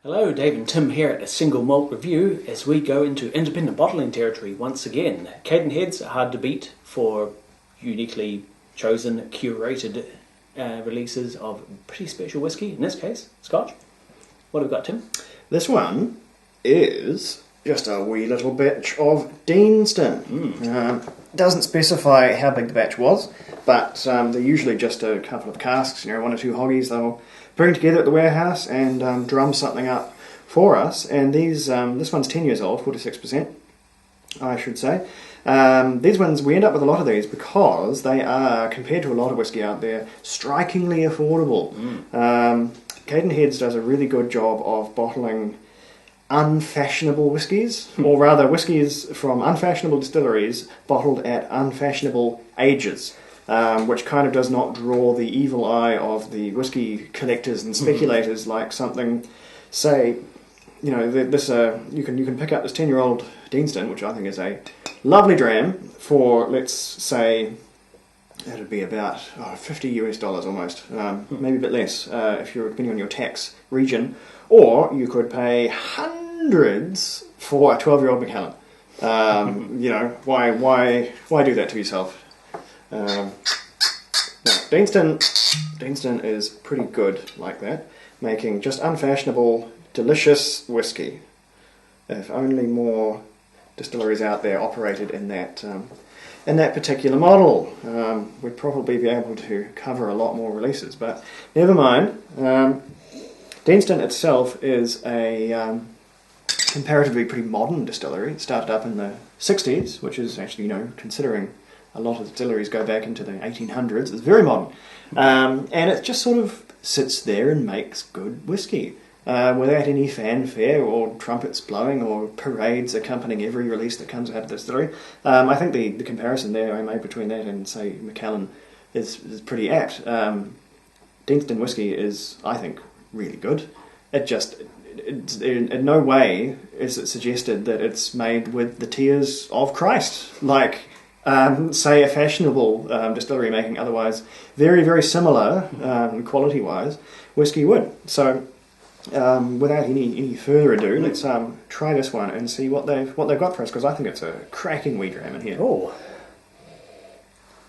Hello, Dave and Tim here at a Single Malt Review as we go into independent bottling territory once again. Cadenheads are hard to beat for uniquely chosen, curated releases of pretty special whisky, in this case, Scotch. What have we got, Tim? This one is just a wee little batch of Deanston. Doesn't specify how big the batch was, but they're usually just a couple of casks, one or two hoggies they'll bring together at the warehouse and drum something up for us. And these, this one's 10 years old, 46%, I should say. These ones, we end up with a lot of these because they are, compared to a lot of whisky out there, strikingly affordable. Cadenheads does a really good job of bottling unfashionable whiskies, or rather whiskies from unfashionable distilleries bottled at unfashionable ages, which kind of does not draw the evil eye of the whiskey collectors and speculators like something, say, this you can pick up this 10-year-old Deanston, which I think is a lovely dram, for, let's say, it'd be about $50 US almost, maybe a bit less, if you're depending on your tax region. Or you could pay hundreds for a 12-year-old Macallan. Why do that to yourself? No, Deanston is pretty good like that, making just unfashionable, delicious whiskey. If only more distilleries out there operated in that particular model, we'd probably be able to cover a lot more releases. But never mind. Deanston itself is a comparatively pretty modern distillery. It started up in the 60s, which is actually, considering a lot of distilleries go back into the 1800s, it's very modern. And it just sort of sits there and makes good whiskey without any fanfare or trumpets blowing or parades accompanying every release that comes out of the distillery. I think the comparison there I made between that and, say, Macallan is pretty apt. Deanston whiskey is, I think, really good. It's in no way is it suggested that it's made with the tears of Christ, like, say, a fashionable distillery making otherwise very, very similar quality-wise whiskey would. So, without any further ado, let's try this one and see what they've got for us, because I think it's a cracking wee dram in here. Oh.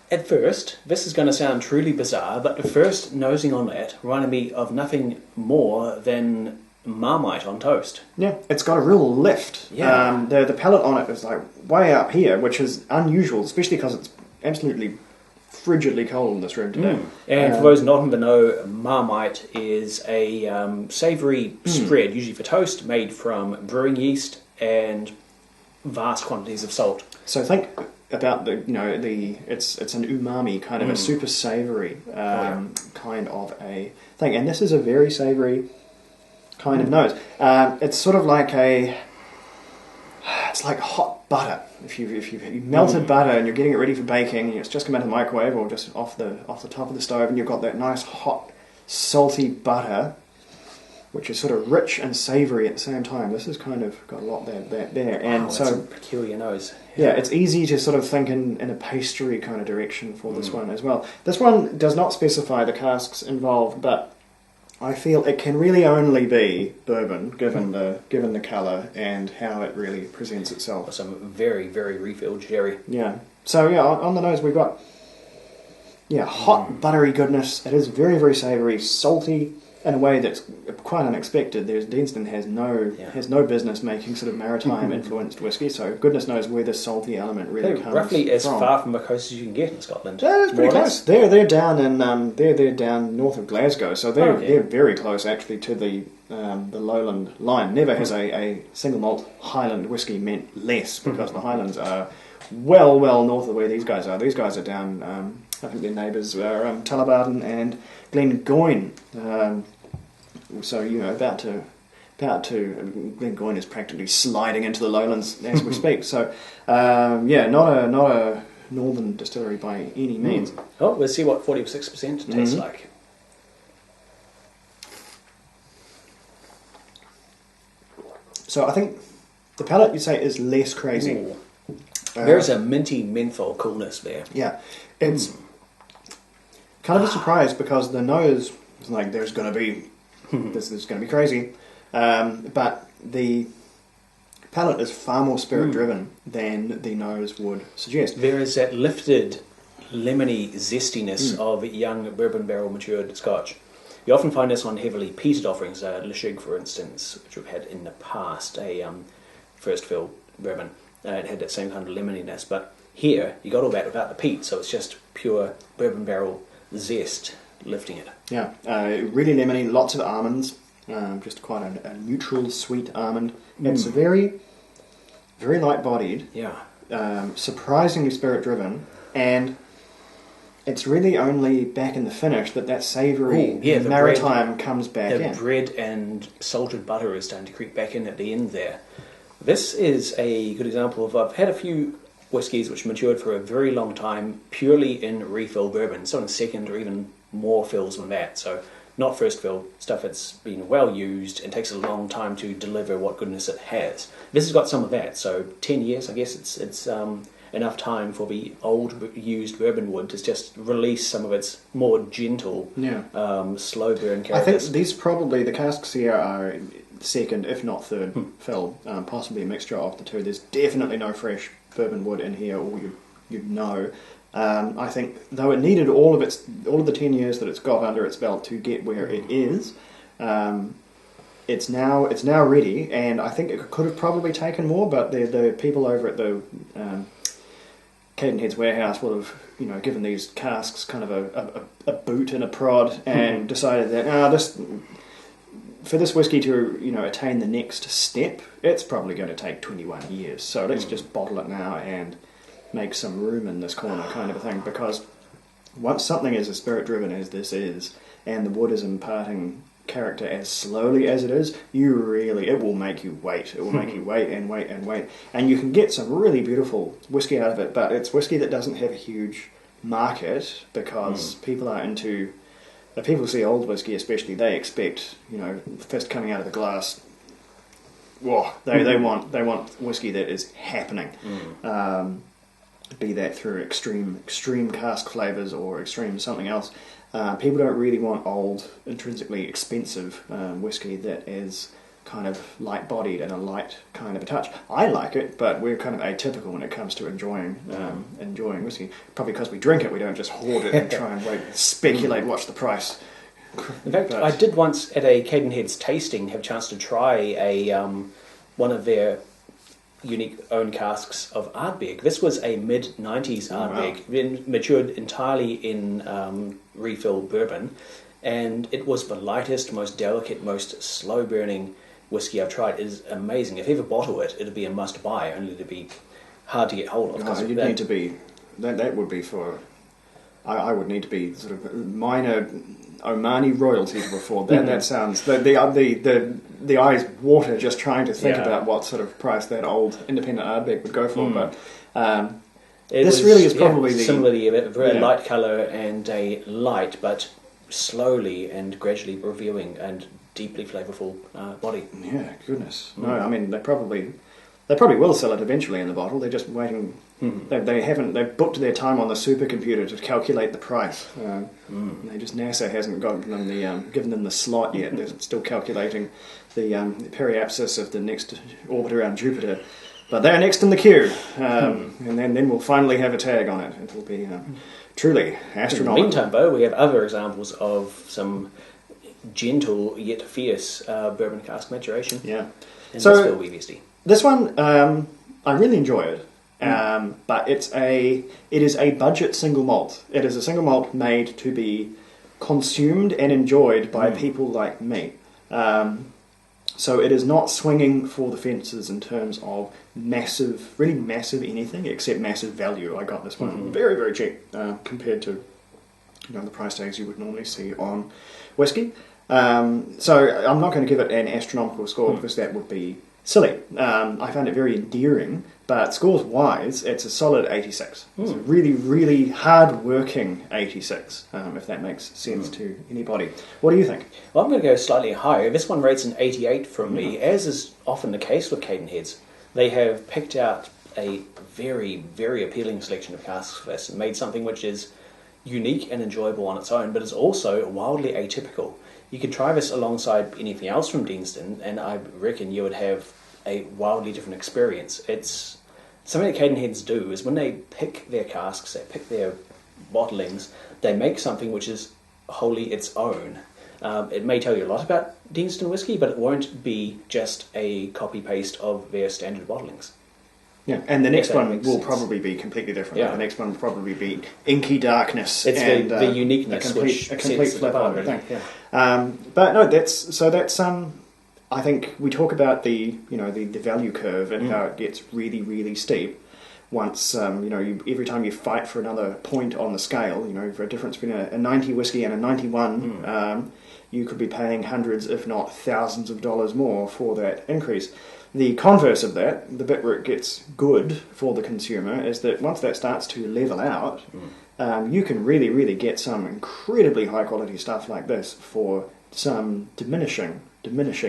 At first, this is going to sound truly bizarre, but the first nosing on that reminded me of nothing more than Marmite on toast. Yeah, it's got a real lift. Yeah. The palate on it is like way up here, which is unusual, especially because it's absolutely frigidly cold in this room today. And for those not in the know, Marmite is a savoury spread, usually for toast, made from brewing yeast and vast quantities of salt. So think about it's an umami, kind of a super savoury kind of a thing, and this is a very savoury kind of nose. It's sort of like it's like hot butter. If you melted butter and you're getting it ready for baking, and it's just come out of the microwave or just off the top of the stove, and you've got that nice hot salty butter, which is sort of rich and savoury at the same time. This has kind of got a lot there. And so that's a peculiar nose. Yeah, it's easy to sort of think in a pastry kind of direction for this one as well. This one does not specify the casks involved, but I feel it can really only be bourbon, given the colour and how it really presents itself. Some very, very refilled sherry. Yeah. So yeah, on the nose we've got hot buttery goodness. It is very, very savoury, salty in a way that's quite unexpected. Deanston has no business making sort of maritime influenced whiskey, so goodness knows where the salty element really comes from. Roughly as far from the coast as you can get in Scotland. Yeah, that's pretty close. They're down in they're down north of Glasgow, so they're very close actually to the lowland line. Never has a single malt highland whiskey meant less, because the highlands are well north of where these guys are. These guys are down. I think their neighbours are Tullabarton and Glengoyne. So about to Glengoyne is practically sliding into the lowlands as we speak. So not a northern distillery by any means. Oh, let's see what 46% tastes like. So I think the palate, you'd say, is less crazy. There's a minty menthol coolness there. Yeah, it's kind of a surprise, because the nose is like, there's going to be this is going to be crazy. But the palate is far more spirit-driven than the nose would suggest. There is that lifted, lemony zestiness of young bourbon barrel matured Scotch. You often find this on heavily peated offerings, Lashig, for instance, which we've had in the past, a first fill bourbon. It had that same kind of lemoniness, but here you got all that without the peat, so it's just pure bourbon barrel zest lifting it. Yeah, really lemony, lots of almonds, just quite a neutral, sweet almond. It's very, very light-bodied, surprisingly spirit-driven, and it's really only back in the finish that savoury maritime comes back in. The bread and salted butter is starting to creep back in at the end there. This is a good example of, I've had a few whiskies which matured for a very long time purely in refill bourbon, so in second or even more fills than that. So not first fill, stuff that's been well used and takes a long time to deliver what goodness it has. This has got some of that, so 10 years, I guess it's enough time for the old used bourbon wood to just release some of its more gentle, slow burn characters. I think these probably, the casks here are second, if not third fill, possibly a mixture of the two. There's definitely no fresh bourbon wood in here, or you'd know. I think, though it needed all of the 10 years that it's got under its belt to get where it is, it's now ready, and I think it could have probably taken more, but the people over at the Cadenheads warehouse would have, given these casks kind of a boot and a prod, and decided that for this whiskey to attain the next step, it's probably going to take 21 years. So let's just bottle it now and make some room in this corner, kind of a thing. Because once something is as spirit-driven as this is, and the wood is imparting character as slowly as it is, it will make you wait. It will make you wait and wait and wait. And you can get some really beautiful whiskey out of it, but it's whiskey that doesn't have a huge market because people are into... People see old whiskey especially, they expect, first coming out of the glass, they want whiskey that is happening. Be that through extreme cask flavours or extreme something else. People don't really want old, intrinsically expensive whiskey that is kind of light-bodied and a light kind of a touch. I like it, but we're kind of atypical when it comes to enjoying whiskey. Probably because we drink it, we don't just hoard it and try and speculate what's the price. In fact, I did once at a Cadenheads tasting have a chance to try one of their unique own casks of Ardbeg. This was a mid-90s Ardbeg, matured entirely in refill bourbon, and it was the lightest, most delicate, most slow-burning whiskey I've tried. It is amazing. If you ever bottle it, it'd be a must-buy, only to be hard to get hold of. You'd need to be... That would be for... I would need to be sort of minor Omani royalty to afford that. That sounds... The eyes water just trying to think about what sort of price that old independent Ardbeg would go for, but... this really is probably the... Similarly, a very light colour and a light, but slowly and gradually revealing and deeply flavourful body. Yeah, goodness. No, I mean, they probably will sell it eventually in the bottle. They're just waiting. They've booked their time on the supercomputer to calculate the price. NASA hasn't given them the slot yet. They're still calculating the periapsis of the next orbit around Jupiter. But they're next in the queue, and then we'll finally have a tag on it. It will be truly astronomical. In the meantime, though, we have other examples of some gentle yet fierce bourbon cask maturation. Yeah. And so this will be tasty. This one, I really enjoy it, but it is a budget single malt. It is a single malt made to be consumed and enjoyed by people like me. So it is not swinging for the fences in terms of really massive anything, except massive value. I got this one very, very cheap compared to the price tags you would normally see on whiskey. So I'm not going to give it an astronomical score because that would be silly. I found it very endearing, but scores-wise, it's a solid 86. It's a really, really hard-working 86, if that makes sense to anybody. What do you think? Well, I'm going to go slightly higher. This one rates an 88 from me, as is often the case with Cadenheads. They have picked out a very, very appealing selection of casks for this and made something which is unique and enjoyable on its own, but is also wildly atypical. You could try this alongside anything else from Deanston, and I reckon you would have a wildly different experience. It's something that Cadenheads do is when they pick their casks, they pick their bottlings, they make something which is wholly its own. It may tell you a lot about Deanston whiskey, but it won't be just a copy-paste of their standard bottlings. Yeah, and the next one will sense. probably be completely different. Yeah. The next one will probably be inky darkness. It's and, the uniqueness, a complete sets flip it apart, on it. really. Yeah. But no, that's I think we talk about the value curve and how it gets really, really steep. Once every time you fight for another point on the scale, for a difference between a 90 whiskey and a 91, you could be paying hundreds, if not thousands of dollars more for that increase. The converse of that, the bit where it gets good for the consumer, is that once that starts to level out, you can really, really get some incredibly high quality stuff like this for some diminishing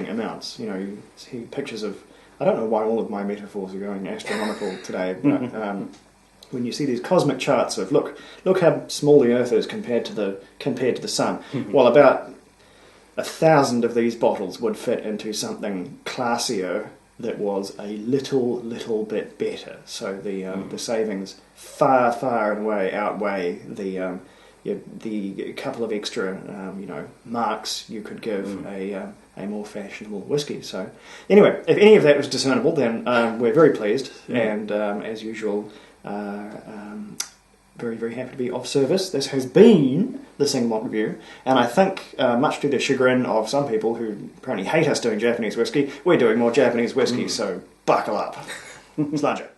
amounts. You see pictures of, I don't know why all of my metaphors are going astronomical today, but when you see these cosmic charts of look how small the Earth is compared to the sun, well, about 1,000 of these bottles would fit into something classier that was a little bit better. So the savings far and away outweigh the couple of extra marks you could give a more fashionable whiskey. So anyway, if any of that was discernible, then we're very pleased, and as usual, very, very happy to be of service. This has been the Single Malt Review, and I think, much to the chagrin of some people who apparently hate us doing Japanese whiskey, we're doing more Japanese whiskey, so buckle up. Sludger.